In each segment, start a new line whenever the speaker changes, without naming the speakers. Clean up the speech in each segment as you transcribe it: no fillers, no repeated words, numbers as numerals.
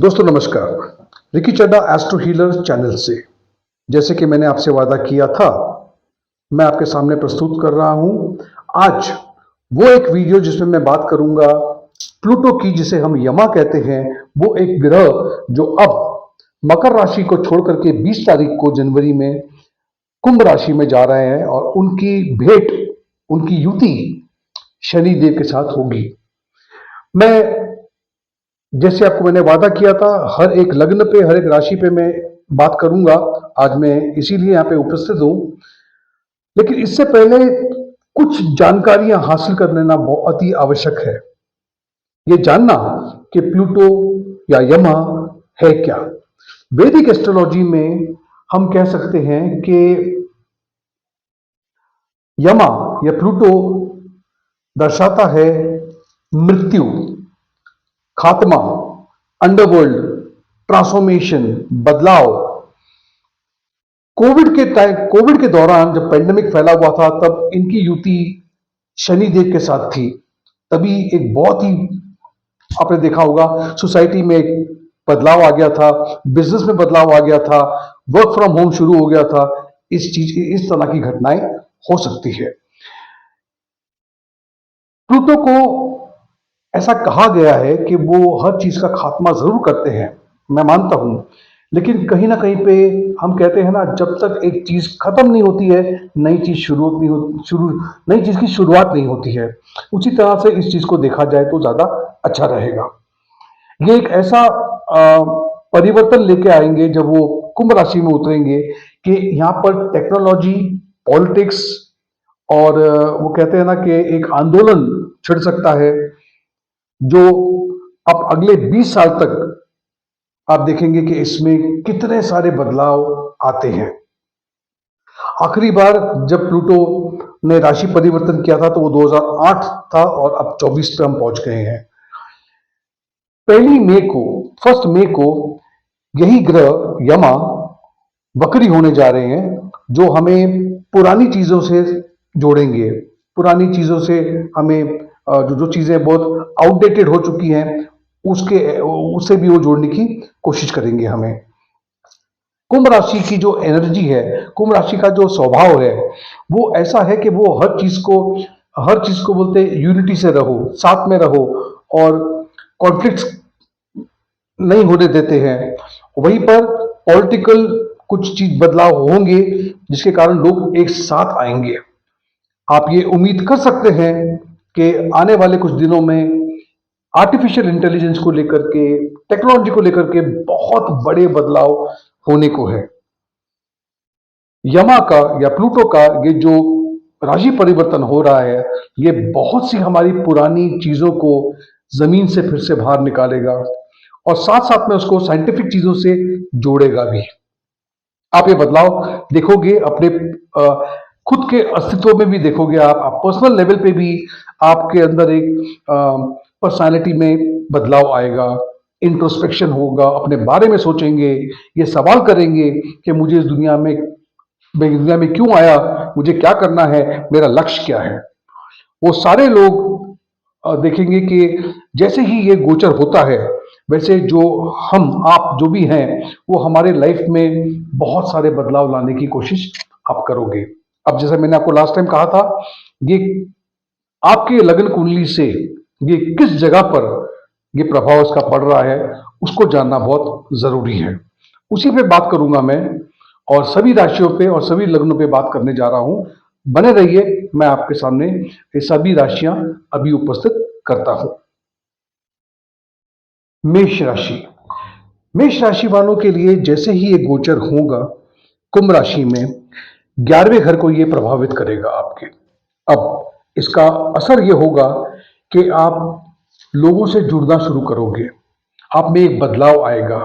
दोस्तों नमस्कार। Ricky Chadha astro healer channel से जैसे कि मैंने आपसे वादा किया था, मैं आपके सामने प्रस्तुत कर रहा हूं आज वो एक वीडियो जिसमें मैं बात करूंगा प्लूटो की, जिसे हम यमा कहते हैं। वो एक ग्रह जो अब मकर राशि को छोड़कर के 20 तारीख को जनवरी में कुंभ राशि में जा रहे हैं और उनकी भेंट, उनकी युति शनि देव के साथ होगी। मैं जैसे आपको मैंने वादा किया था, हर एक लग्न पे, हर एक राशि पे मैं बात करूंगा। आज मैं इसीलिए यहाँ पे उपस्थित हूं। लेकिन इससे पहले कुछ जानकारियां हासिल कर लेना बहुत ही आवश्यक है। ये जानना कि प्लूटो या यमा है क्या। वैदिक एस्ट्रोलॉजी में हम कह सकते हैं कि यमा या प्लूटो दर्शाता है मृत्यु, खात्मा, अंडरवर्ल्ड, ट्रांसफॉर्मेशन, बदलाव। कोविड के दौरान जब पेंडेमिक फैला हुआ था, तब इनकी युति शनिदेव के साथ थी। तभी एक बहुत ही, आपने देखा होगा, सोसाइटी में एक बदलाव आ गया था, बिजनेस में बदलाव आ गया था, वर्क फ्रॉम होम शुरू हो गया था। इस तरह की घटनाएं हो सकती है। प्लूटो को ऐसा कहा गया है कि वो हर चीज का खात्मा जरूर करते हैं, मैं मानता हूं। लेकिन कहीं ना कहीं पे हम कहते हैं ना, जब तक एक चीज खत्म नहीं होती है, नई चीज नई चीज की शुरुआत नहीं होती है। उसी तरह से इस चीज को देखा जाए तो ज्यादा अच्छा रहेगा। ये एक ऐसा परिवर्तन लेके आएंगे जब वो कुंभ राशि में उतरेंगे कि यहाँ पर टेक्नोलॉजी, पॉलिटिक्स और वो कहते हैं ना कि एक आंदोलन छिड़ सकता है, जो अब अगले 20 साल तक आप देखेंगे कि इसमें कितने सारे बदलाव आते हैं। आखिरी बार जब प्लूटो ने राशि परिवर्तन किया था तो वो 2008 था और अब 24 पे हम पहुंच गए हैं। फर्स्ट मई को यही ग्रह यमा वक्री होने जा रहे हैं, जो हमें पुरानी चीजों से जोड़ेंगे। पुरानी चीजों से हमें जो जो चीजें बहुत आउटडेटेड हो चुकी हैं, उससे भी वो जोड़ने की कोशिश करेंगे हमें। कुंभ राशि की जो एनर्जी है, कुंभ राशि का जो स्वभाव है, वो ऐसा है कि वो हर चीज को बोलते हैं यूनिटी से रहो, साथ में रहो और कॉन्फ्लिक्ट्स नहीं होने देते हैं। वहीं पर पॉलिटिकल कुछ चीज बदलाव होंगे जिसके कारण लोग एक साथ आएंगे। आप ये उम्मीद कर सकते हैं कि आने वाले कुछ दिनों में आर्टिफिशियल इंटेलिजेंस को लेकर के, टेक्नोलॉजी को लेकर के बहुत बड़े बदलाव होने को है। यमा का या प्लूटो का ये जो राशि परिवर्तन हो रहा है, ये बहुत सी हमारी पुरानी चीजों को जमीन से फिर से बाहर निकालेगा और साथ साथ में उसको साइंटिफिक चीजों से जोड़ेगा भी। आप ये बदलाव देखोगे अपने खुद के अस्तित्व में भी देखोगे। आप पर्सनल लेवल पे भी आपके अंदर एक पर्सनालिटी में बदलाव आएगा, इंट्रोस्पेक्शन होगा, अपने बारे में सोचेंगे, ये सवाल करेंगे कि मुझे इस दुनिया में, मैं इस दुनिया में क्यों आया, मुझे क्या करना है, मेरा लक्ष्य क्या है। वो सारे लोग देखेंगे कि जैसे ही ये गोचर होता है, वैसे जो आप जो भी हैं, वो हमारे लाइफ में बहुत सारे बदलाव लाने की कोशिश आप करोगे। अब जैसे मैंने आपको लास्ट टाइम कहा था, ये आपके लग्न कुंडली से ये किस जगह पर ये प्रभाव इसका पड़ रहा है, उसको जानना बहुत जरूरी है। उसी पे बात करूंगा मैं, और सभी राशियों पे और सभी लग्नों पे बात करने जा रहा हूं। बने रहिए, मैं आपके सामने ये सभी राशियां अभी उपस्थित करता हूं। मेष राशि। मेष राशि वालों के लिए जैसे ही ये गोचर होगा कुंभ राशि में, 11वें घर को ये प्रभावित करेगा आपके। अब इसका असर ये होगा कि आप लोगों से जुड़ना शुरू करोगे, आप में एक बदलाव आएगा,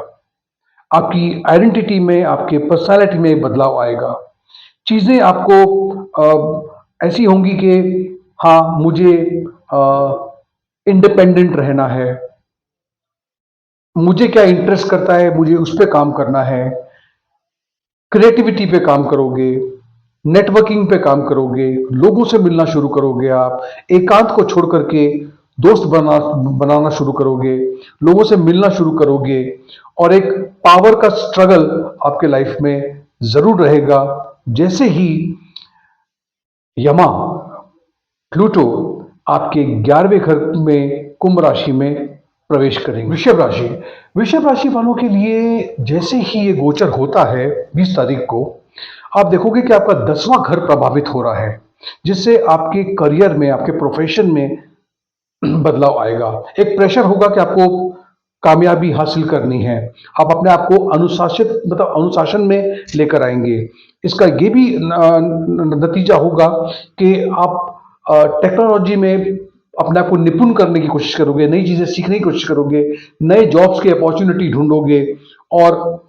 आपकी आइडेंटिटी में, आपके पर्सनालिटी में एक बदलाव आएगा। चीजें आपको ऐसी होंगी कि हाँ, मुझे इंडिपेंडेंट रहना है, मुझे क्या इंटरेस्ट करता है, मुझे उस पर काम करना है। क्रिएटिविटी पे काम करोगे, नेटवर्किंग पे काम करोगे, लोगों से मिलना शुरू करोगे। आप एकांत को छोड़ करके दोस्त बनाना शुरू करोगे, लोगों से मिलना शुरू करोगे, और एक पावर का स्ट्रगल आपके लाइफ में जरूर रहेगा। जैसे ही यमा प्लूटो आपके 11वें घर में कुंभ राशि में प्रवेश करेंगे। वृषभ राशि वालों के लिए जैसे ही ये गोचर होता है 20 तारीख को, आप देखोगे कि आपका 10वां घर प्रभावित हो रहा है, जिससे आपके करियर में, आपके प्रोफेशन में बदलाव आएगा। एक प्रेशर होगा कि आपको कामयाबी हासिल करनी है। आप अपने आप को अनुशासित, मतलब अनुशासन में लेकर आएंगे। इसका ये भी नतीजा होगा कि आप टेक्नोलॉजी में अपने आप को निपुण करने की कोशिश करोगे, नई चीजें सीखने की कोशिश करोगे, नए जॉब्स की अपॉर्चुनिटी ढूंढोगे, और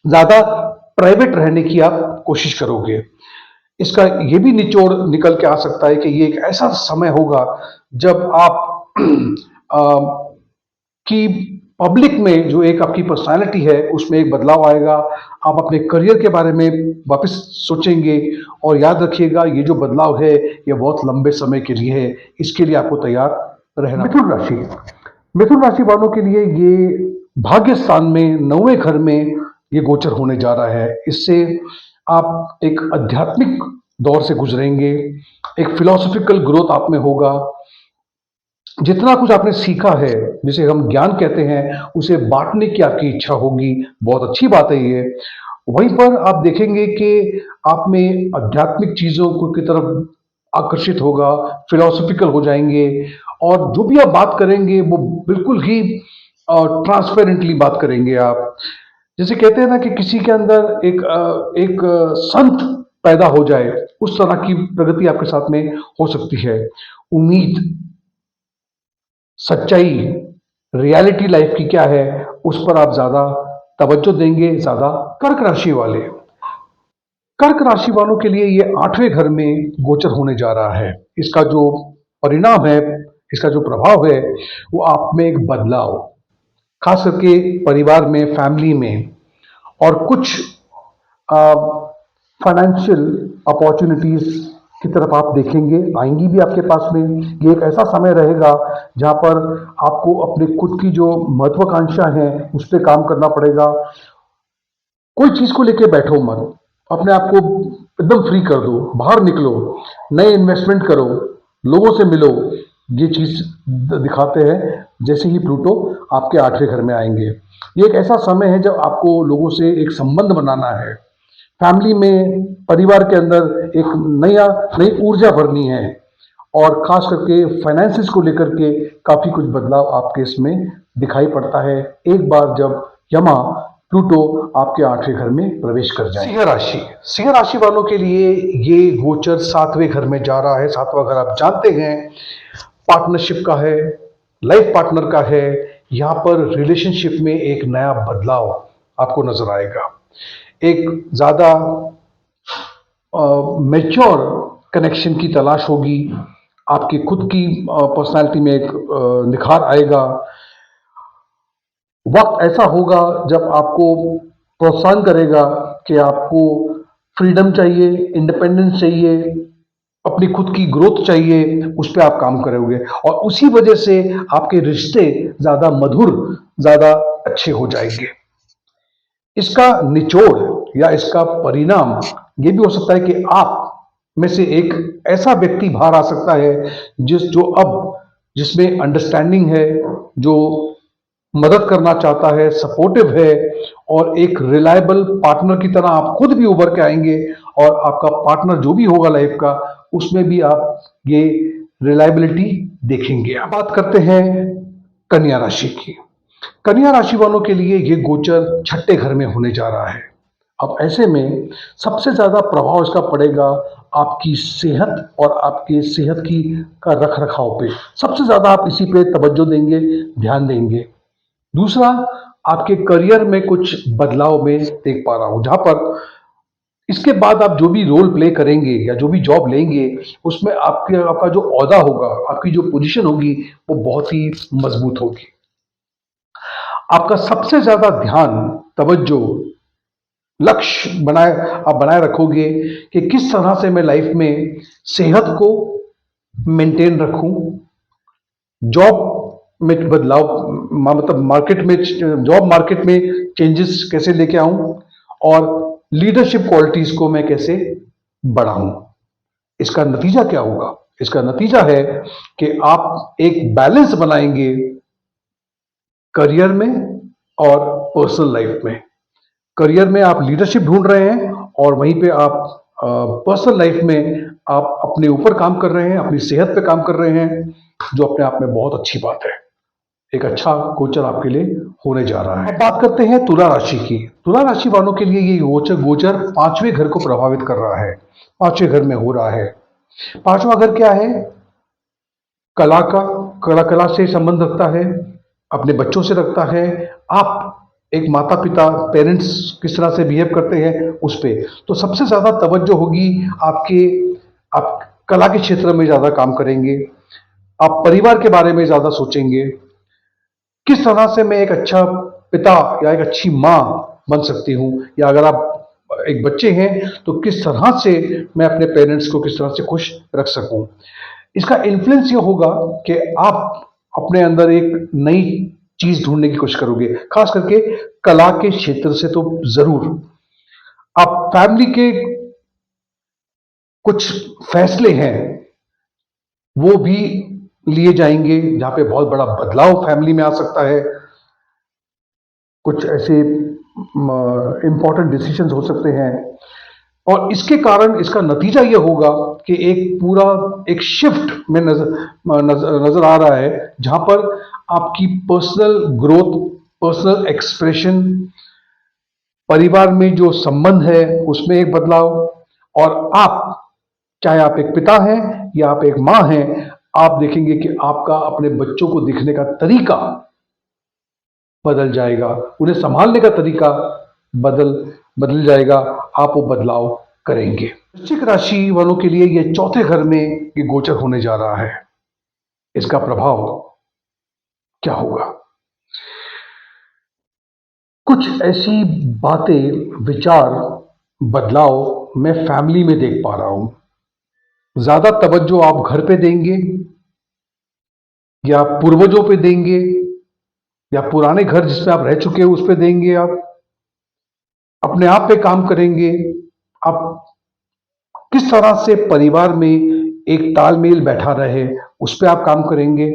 ज्यादा प्राइवेट रहने की आप कोशिश करोगे। इसका ये भी निचोड़ निकल के आ सकता है कि ये एक ऐसा समय होगा जब आप कि पब्लिक में जो एक आपकी पर्सनालिटी है उसमें एक बदलाव आएगा। आप अपने करियर के बारे में वापस सोचेंगे, और याद रखिएगा ये जो बदलाव है ये बहुत लंबे समय के लिए है, इसके लिए आपको तैयार रहना। मिथुन राशि वालों के लिए ये भाग्य स्थान में 9वें घर में ये गोचर होने जा रहा है। इससे आप एक आध्यात्मिक दौर से गुजरेंगे, एक फिलोसॉफिकल ग्रोथ आप में होगा। जितना कुछ आपने सीखा है, जिसे हम ज्ञान कहते हैं, उसे बांटने की आपकी इच्छा होगी। बहुत अच्छी बात है ये। वहीं पर आप देखेंगे कि आप में आध्यात्मिक चीजों को की तरफ आकर्षित होगा, फिलोसॉफिकल हो जाएंगे, और जो भी आप बात करेंगे वो बिल्कुल ही ट्रांसपेरेंटली बात करेंगे आप। जैसे कहते हैं ना कि किसी के अंदर एक संत पैदा हो जाए, उस तरह की प्रगति आपके साथ में हो सकती है। उम्मीद, सच्चाई, रियलिटी लाइफ की क्या है, उस पर आप ज्यादा तवज्जो देंगे। ज्यादा कर्क राशि वालों के लिए ये 8वें घर में गोचर होने जा रहा है। इसका जो परिणाम है, इसका जो प्रभाव है, वो आप में एक बदलाव, खास करके परिवार में, फैमिली में, और कुछ फाइनेंशियल अपॉर्चुनिटीज की तरफ आप देखेंगे, आएंगी भी आपके पास में। ये एक ऐसा समय रहेगा जहां पर आपको अपने खुद की जो महत्वाकांक्षा है उस पर काम करना पड़ेगा। कोई चीज को लेके बैठो मत, अपने आप को एकदम फ्री कर दो, बाहर निकलो, नए इन्वेस्टमेंट करो, लोगों से मिलो। ये चीज दिखाते हैं जैसे ही प्लूटो आपके 8वें घर में आएंगे। ये एक ऐसा समय है जब आपको लोगों से एक संबंध बनाना है, फैमिली में, परिवार के अंदर एक नई ऊर्जा भरनी है, और खास करके फाइनेंसिस को लेकर के काफी कुछ बदलाव आपके इसमें दिखाई पड़ता है एक बार जब यमा प्लूटो आपके 8वें घर में प्रवेश कर जाए। सिंह राशि वालों के लिए ये गोचर 7वें घर में जा रहा है। 7वां घर आप जानते हैं पार्टनरशिप का है, लाइफ पार्टनर का है। यहाँ पर रिलेशनशिप में एक नया बदलाव आपको नजर आएगा। एक ज्यादा मैच्योर कनेक्शन की तलाश होगी। आपकी खुद की पर्सनालिटी में एक निखार आएगा। वक्त ऐसा होगा जब आपको प्रोत्साहन करेगा कि आपको फ्रीडम चाहिए, इंडिपेंडेंस चाहिए, अपनी खुद की ग्रोथ चाहिए, उस पर आप काम करोगे, और उसी वजह से आपके रिश्ते ज्यादा मधुर, ज्यादा अच्छे हो जाएंगे। इसका निचोड़ या इसका परिणाम ये भी हो सकता है कि आप में से एक ऐसा व्यक्ति बाहर आ सकता है जिसमें अंडरस्टैंडिंग है, जो मदद करना चाहता है, सपोर्टिव है, और एक रिलायबल पार्टनर की तरह आप खुद भी उभर के आएंगे। और आपका पार्टनर जो भी होगा लाइफ का, उसमें भी आप ये रिलायबिलिटी देखेंगे। अब बात करते हैं कन्या राशि की। कन्या राशि वालों के लिए ये गोचर 6ठे घर में होने जा रहा है। अब ऐसे में सबसे ज्यादा प्रभाव इसका पड़ेगा आपकी सेहत और आपके सेहत की का रख रखाव पे। सबसे ज्यादा आप इसी पे तवज्जो देंगे, ध्यान देंगे। दूसरा, आपके करियर में कुछ बदलाव में देख पा रहा हूं, जहां पर इसके बाद आप जो भी रोल प्ले करेंगे या जो भी जॉब लेंगे, उसमें आपका जो ओहदा होगा, आपकी जो पोजीशन होगी, वो बहुत ही मजबूत होगी। आपका सबसे ज्यादा ध्यान, तवज्जो, लक्ष्य आप बनाए रखोगे कि किस तरह से मैं लाइफ में सेहत को मेंटेन रखूं, जॉब में बदलाव, मतलब मार्केट में, जॉब मार्केट में चेंजेस कैसे लेके आऊं, और लीडरशिप क्वालिटीज को मैं कैसे बढ़ाऊं। इसका नतीजा क्या होगा? इसका नतीजा है कि आप एक बैलेंस बनाएंगे करियर में और पर्सनल लाइफ में। करियर में आप लीडरशिप ढूंढ रहे हैं, और वहीं पे आप पर्सनल लाइफ में आप अपने ऊपर काम कर रहे हैं, अपनी सेहत पे काम कर रहे हैं, जो अपने आप में बहुत अच्छी बात है। एक अच्छा गोचर आपके लिए होने जा रहा है। अब बात करते हैं तुला राशि की। तुला राशि वालों के लिए ये गोचर गोचर पांचवें घर को प्रभावित कर रहा है, पांचवें घर में हो रहा है। पांचवा घर क्या है? कला का, कला से संबंध रखता है, अपने बच्चों से रखता है। आप एक माता पिता, पेरेंट्स किस तरह से बिहेव करते हैं उस पे, तो सबसे ज्यादा तवज्जो होगी आपके, आप कला के क्षेत्र में ज्यादा काम करेंगे, आप परिवार के बारे में ज्यादा सोचेंगे, किस तरह से मैं एक अच्छा पिता या एक अच्छी माँ बन सकती हूँ, या अगर आप एक बच्चे हैं तो किस तरह से मैं अपने पेरेंट्स को किस तरह से खुश रख सकूं। इसका इन्फ्लुएंस ये होगा कि आप अपने अंदर एक नई चीज ढूंढने की कोशिश करोगे, खास करके कला के क्षेत्र से तो जरूर। आप फैमिली के कुछ फैसले हैं वो भी लिए जाएंगे, जहां पे बहुत बड़ा बदलाव फैमिली में आ सकता है। कुछ ऐसे इंपॉर्टेंट डिसीजंस हो सकते हैं, और इसके कारण इसका नतीजा ये होगा कि एक पूरा एक शिफ्ट में नजर आ रहा है, जहां पर आपकी पर्सनल ग्रोथ, पर्सनल एक्सप्रेशन, परिवार में जो संबंध है उसमें एक बदलाव, और आप, चाहे आप एक पिता हैं या आप एक मां हैं, आप देखेंगे कि आपका अपने बच्चों को दिखने का तरीका बदल जाएगा, उन्हें संभालने का तरीका बदल बदल जाएगा, आप वो बदलाव करेंगे। वृश्चिक राशि वालों के लिए ये चौथे घर में ये गोचर होने जा रहा है। इसका प्रभाव क्या होगा? कुछ ऐसी बातें, विचार, बदलाव मैं फैमिली में देख पा रहा हूं। ज्यादा तवज्जो आप घर पे देंगे, या पूर्वजों पे देंगे, या पुराने घर जिसमें आप रह चुके हो उस पे देंगे। आप अपने आप पे काम करेंगे। आप किस तरह से परिवार में एक तालमेल बैठा रहे उस पे आप काम करेंगे।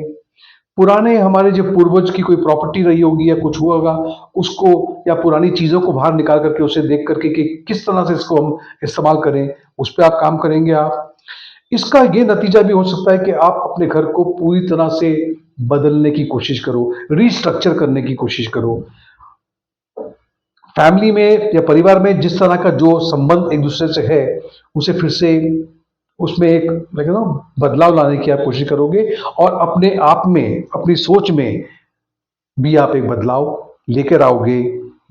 पुराने हमारे जो पूर्वज की कोई प्रॉपर्टी रही होगी या कुछ हुआ होगा, उसको, या पुरानी चीजों को बाहर निकाल करके उसे देख करके कि किस तरह से इसको हम इस्तेमाल करें, उस पर आप काम करेंगे। आप, इसका ये नतीजा भी हो सकता है कि आप अपने घर को पूरी तरह से बदलने की कोशिश करो, रिस्ट्रक्चर करने की कोशिश करो। फैमिली में या परिवार में जिस तरह का जो संबंध एक दूसरे से है, उसे फिर से उसमें एक बदलाव लाने की आप कोशिश करोगे, और अपने आप में, अपनी सोच में भी आप एक बदलाव लेकर आओगे।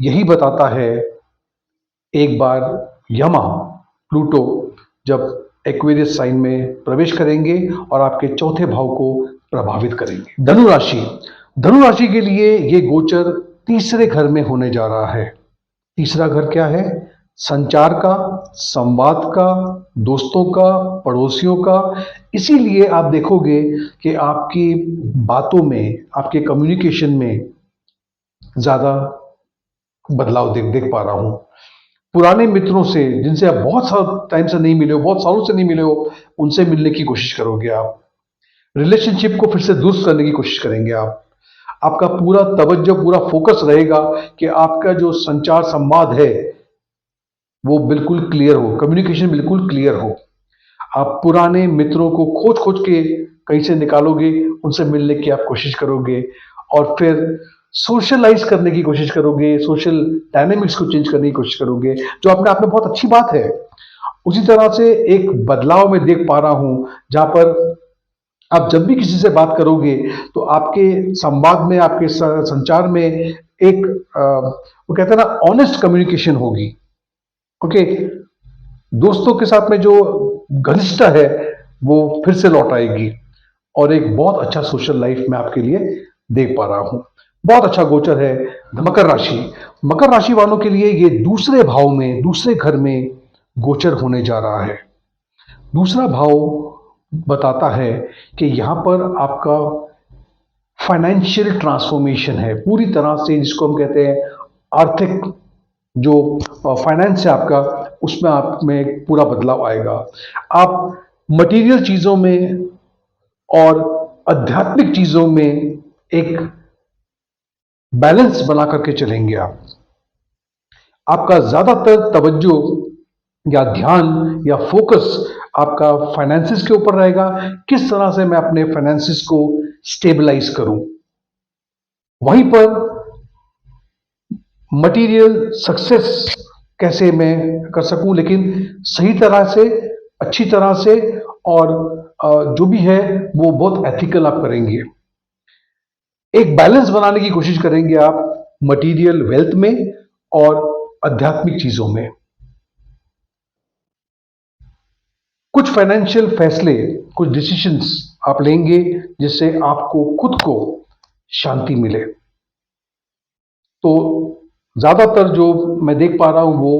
यही बताता है एक बार यमा, प्लूटो जब एक्वेरियस साइन में प्रवेश करेंगे और आपके चौथे भाव को प्रभावित करेंगे। धनुराशि, धनुराशि के लिए ये गोचर तीसरे घर में होने जा रहा है। तीसरा घर क्या है? संचार का, संवाद का, दोस्तों का, पड़ोसियों का। इसीलिए आप देखोगे कि आपकी बातों में, आपके कम्युनिकेशन में ज्यादा बदलाव देख पा रहा हूं। पुराने मित्रों से, जिनसे आप बहुत साल टाइम से नहीं मिले हो, बहुत सालों से नहीं मिले हो, उनसे मिलने की कोशिश करोगे। आप रिलेशनशिप को फिर से दुरुस्त करने की कोशिश करेंगे। आप, आपका पूरा तवज्जो, पूरा फोकस रहेगा कि आपका जो संचार संवाद है वो बिल्कुल क्लियर हो, कम्युनिकेशन बिल्कुल क्लियर हो। आप पुराने मित्रों को खोज खोज के कहीं से निकालोगे, उनसे मिलने की आप कोशिश करोगे, और फिर सोशलाइज करने की कोशिश करोगे, सोशल डायनेमिक्स को चेंज करने की कोशिश करोगे, जो अपने आप में बहुत अच्छी बात है। उसी तरह से एक बदलाव मैं देख पा रहा हूं, जहां पर आप जब भी किसी से बात करोगे तो आपके संवाद में, आपके संचार में एक वो कहते हैं ना, ऑनेस्ट कम्युनिकेशन होगी। ओके, दोस्तों के साथ में जो घनिष्ठता है वो फिर से लौट आएगी, और एक बहुत अच्छा सोशल लाइफ में आपके लिए देख पा रहा हूं। बहुत अच्छा गोचर है। मकर राशि, मकर राशि वालों के लिए ये दूसरे भाव में, दूसरे घर में गोचर होने जा रहा है। दूसरा भाव बताता है कि यहां पर आपका फाइनेंशियल ट्रांसफॉर्मेशन है पूरी तरह से, जिसको हम कहते हैं आर्थिक जो फाइनेंस है आपका, उसमें आप में एक पूरा बदलाव आएगा। आप मटेरियल चीज़ों में और आध्यात्मिक चीज़ों में एक बैलेंस बना करके चलेंगे आप। आपका ज़्यादातर तवज्जो या ध्यान या फोकस आपका फाइनेंसिस के ऊपर रहेगा। किस तरह से मैं अपने फाइनेंसिस को स्टेबलाइज करूं, वहीं पर मटेरियल सक्सेस कैसे मैं कर सकूं, लेकिन सही तरह से, अच्छी तरह से, और जो भी है वो बहुत एथिकल आप करेंगे। एक बैलेंस बनाने की कोशिश करेंगे आप मटेरियल वेल्थ में और आध्यात्मिक चीजों में। कुछ फाइनेंशियल फैसले, कुछ डिसीजंस आप लेंगे जिससे आपको खुद को शांति मिले। तो ज्यादातर जो मैं देख पा रहा हूं वो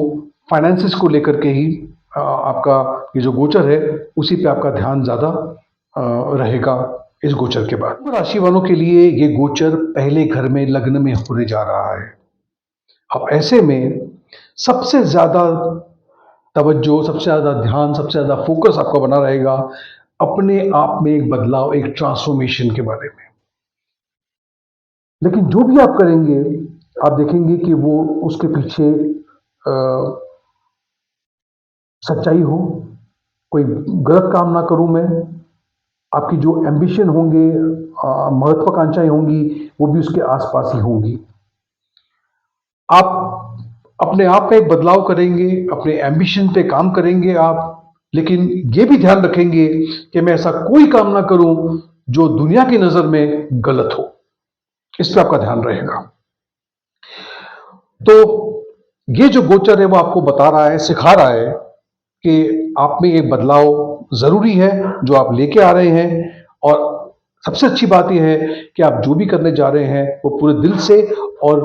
फाइनेंसिस को लेकर के ही आपका ये जो गोचर है उसी पे आपका ध्यान ज्यादा रहेगा इस गोचर के बाद। राशि वालों के लिए ये गोचर पहले घर में लग्न में होने जा रहा है। अब ऐसे में सबसे ज्यादा तवज्जो, सबसे ज्यादा ध्यान, सबसे ज्यादा फोकस आपका बना रहेगा अपने आप में एक बदलाव, एक ट्रांसफॉर्मेशन के बारे में। लेकिन जो भी आप करेंगे आप देखेंगे कि वो उसके पीछे सच्चाई हो, कोई गलत काम ना करूं मैं। आपकी जो एम्बिशन होंगे, महत्वाकांक्षाएं होंगी, वो भी उसके आसपास ही होंगी। आप अपने आप में एक बदलाव करेंगे, अपने एम्बिशन पे काम करेंगे आप, लेकिन ये भी ध्यान रखेंगे कि मैं ऐसा कोई काम ना करूं जो दुनिया की नजर में गलत हो। इस पे आपका ध्यान रहेगा। तो ये जो गोचर है वो आपको बता रहा है, सिखा रहा है कि आप में एक बदलाव जरूरी है जो आप लेके आ रहे हैं। और सबसे अच्छी बात यह है कि आप जो भी करने जा रहे हैं वो पूरे दिल से और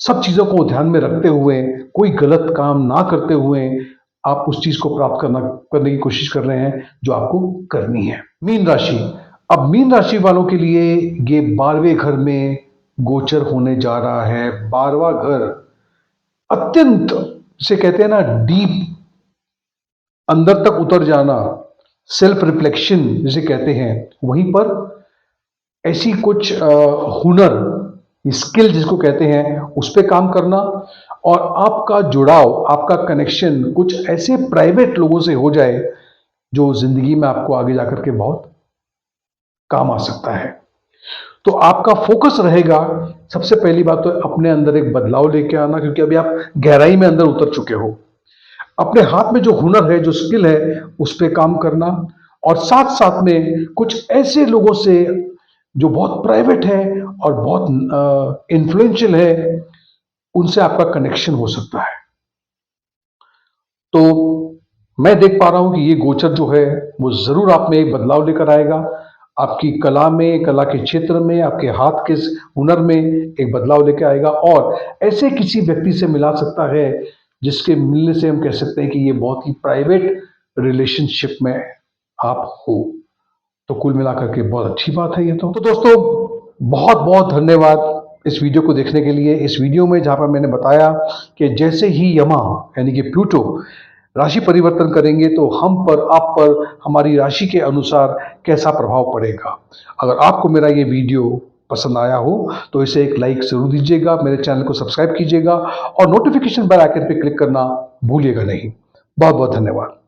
सब चीजों को ध्यान में रखते हुए, कोई गलत काम ना करते हुए आप उस चीज को प्राप्त करने की कोशिश कर रहे हैं जो आपको करनी है। मीन राशि। अब मीन राशि वालों के लिए ये 12वें घर में गोचर होने जा रहा है। 12वां घर अत्यंत, जिसे कहते हैं ना डीप, अंदर तक उतर जाना, सेल्फ रिफ्लेक्शन जिसे कहते हैं, वहीं पर ऐसी कुछ हुनर, स्किल जिसको कहते हैं, उस पर काम करना। और आपका जुड़ाव, आपका कनेक्शन कुछ ऐसे प्राइवेट लोगों से हो जाए जो जिंदगी में आपको आगे जाकर के बहुत काम आ सकता है। तो आपका फोकस रहेगा, सबसे पहली बात तो अपने अंदर एक बदलाव लेके आना, क्योंकि अभी आप गहराई में अंदर उतर चुके हो। अपने हाथ में जो हुनर है, जो स्किल है, उस पर काम करना। और साथ साथ में कुछ ऐसे लोगों से जो बहुत प्राइवेट है और बहुत इन्फ्लुएंशियल है, उनसे आपका कनेक्शन हो सकता है। तो मैं देख पा रहा हूं कि ये गोचर जो है वो जरूर आप में एक बदलाव लेकर आएगा। आपकी कला में, कला के क्षेत्र में, आपके हाथ के हुनर में एक बदलाव लेकर आएगा। और ऐसे किसी व्यक्ति से मिला सकता है जिसके मिलने से हम कह सकते हैं कि ये बहुत ही प्राइवेट रिलेशनशिप में आप हो। तो कुल मिलाकर के बहुत अच्छी बात है ये। तो दोस्तों, बहुत बहुत धन्यवाद इस वीडियो को देखने के लिए। इस वीडियो में जहां पर मैंने बताया कि जैसे ही यमा यानी कि प्लूटो राशि परिवर्तन करेंगे तो हम पर, आप पर, हमारी राशि के अनुसार कैसा प्रभाव पड़ेगा। अगर आपको मेरा ये वीडियो पसंद आया हो तो इसे एक लाइक जरूर दीजिएगा, मेरे चैनल को सब्सक्राइब कीजिएगा और नोटिफिकेशन बेल आइकन पर क्लिक करना भूलिएगा नहीं। बहुत बहुत धन्यवाद।